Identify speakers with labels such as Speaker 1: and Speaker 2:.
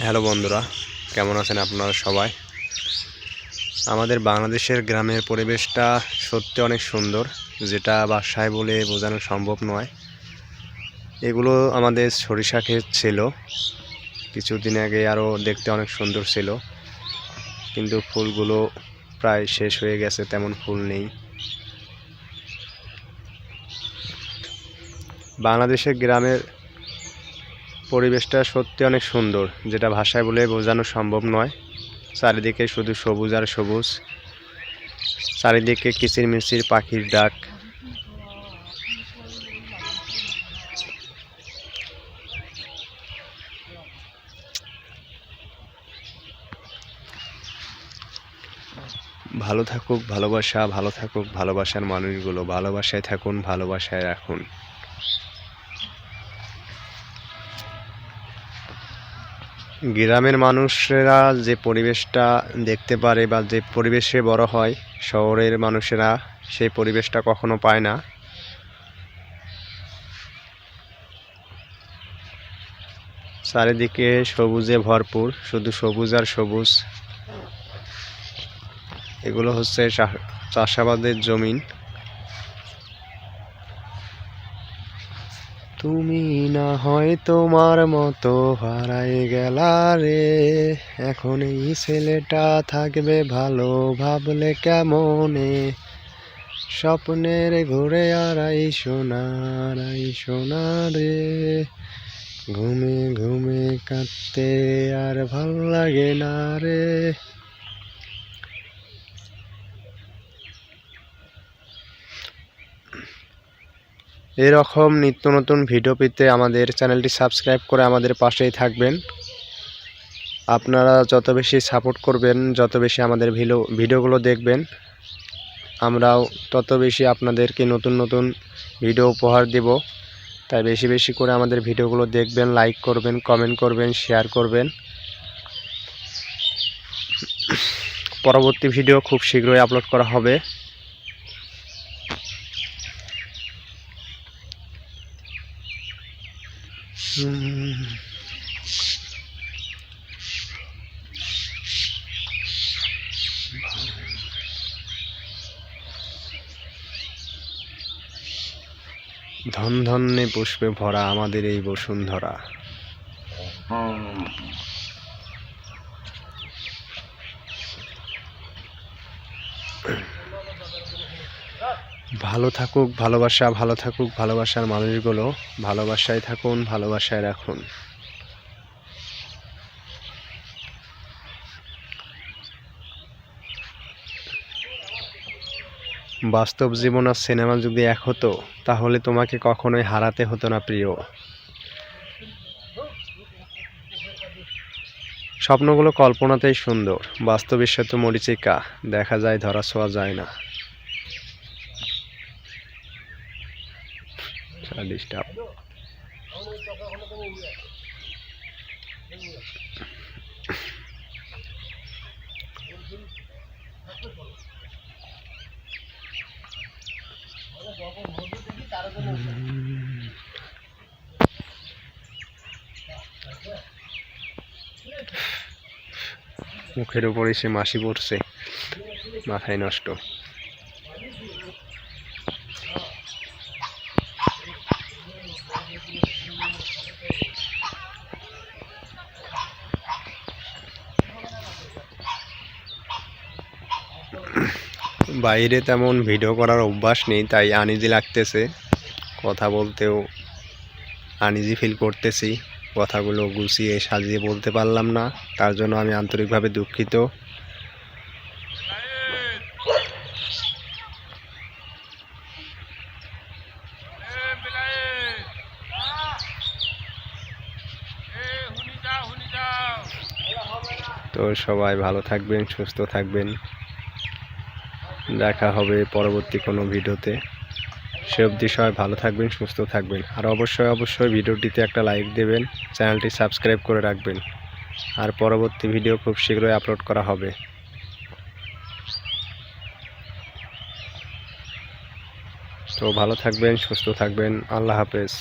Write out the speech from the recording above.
Speaker 1: Hello বন্ধুরা, কেমন আছেন আপনারা সবাই? আমাদের বাংলাদেশের গ্রামের পরিবেশটা সত্যি অনেক সুন্দর, যেটা ভাষায় বলে বোঝানো সম্ভব নয়। এগুলো আমাদের সরিষা ক্ষেত ছিল, কিছুদিন আগে আরও দেখতে অনেক সুন্দর ছিল, কিন্তু ফুলগুলো প্রায় শেষ হয়ে গেছে, তেমন ফুল নেই। বাংলাদেশের গ্রামের পরিবেশটা সত্যি অনেক সুন্দর, যেটা ভাষায় বলে বোঝানো সম্ভব নয়। চারিদিকে শুধু সবুজ আর সবুজ, চারিদিকে কিচিরমিচির পাখির ডাক। ভালো থাকুক ভালোবাসা, ভালো থাকুক ভালোবাসার মানুষগুলো, ভালোবাসায় থাকুন, ভালোবাসায় রাখুন। গ্রামের মানুষেরা যে পরিবেশটা দেখতে পারে বা যে পরিবেশে বড় হয়, শহরের মানুষেরা সেই পরিবেশটা কখনো পায় না। চারিদিকে সবুজে ভরপুর, শুধু সবুজ আর সবুজ। এগুলো হচ্ছে চাষাবাদের জমিন। তুমি না হয় তোমার মতো হারাই গেলা রে, এখন এই ছেলেটা থাকবে ভালো ভাবলে কেমনে, স্বপ্নের ঘুরে আড়াই সোনা রে, ঘুমে ঘুমে কাঁদতে আর ভাল লাগে না রে। এরকম নিত্য নতুন ভিডিও পেতে আমাদের চ্যানেলটি সাবস্ক্রাইব করে আমাদের পাশেই থাকবেন। আপনারা যত বেশি সাপোর্ট করবেন, যত বেশি আমাদের ভিডিওগুলো দেখবেন, আমরাও তত বেশি আপনাদেরকে নতুন নতুন ভিডিও উপহার দেব। তাই বেশি বেশি করে আমাদের ভিডিওগুলো দেখবেন, লাইক করবেন, কমেন্ট করবেন, শেয়ার করবেন। পরবর্তী ভিডিও খুব শীঘ্রই আপলোড করা হবে। ধন ধন্যে পুষ্পে ভরা আমাদের এই বসুন্ধরা। ভালো থাকুক ভালোবাসা, ভালো থাকুক ভালোবাসার মানুষগুলো, ভালোবাসায় থাকুন, ভালোবাসায় রাখুন। বাস্তব জীবন আর সিনেমা যদি এক হতো, তাহলে তোমাকে কখনোই হারাতে হতো না প্রিয়। স্বপ্নগুলো কল্পনাতেই সুন্দর, বাস্তবের সাথে মরীচিকা, দেখা যায় ধরা ছোঁয়া যায় না। ডিস্টার্ব। মুখের উপরে সে মাসি পড়ছে, মাথায় নষ্ট। বাইরে তেমন ভিডিও করার অভ্যাস নেই, তাই আনইজি লাগতেছে, কথা বলতেও আনইজি ফিল করতেছি। কথাগুলো গুছিয়ে সাজিয়ে বলতে পারলাম না, তার জন্য আমি আন্তরিকভাবে দুঃখিত। তো সবাই ভালো থাকবেন, সুস্থ থাকবেন, দেখা হবে পরবর্তী কোনো ভিডিওতে। সে অবধি সবাই ভালো থাকবেন, সুস্থ থাকবেন, আর অবশ্যই ভিডিওটিতে একটা লাইক দেবেন, চ্যানেলটি সাবস্ক্রাইব করে রাখবেন, আর পরবর্তী ভিডিও খুব শীঘ্রই আপলোড করা হবে। তো ভালো থাকবেন, সুস্থ থাকবেন, আল্লাহ হাফেজ।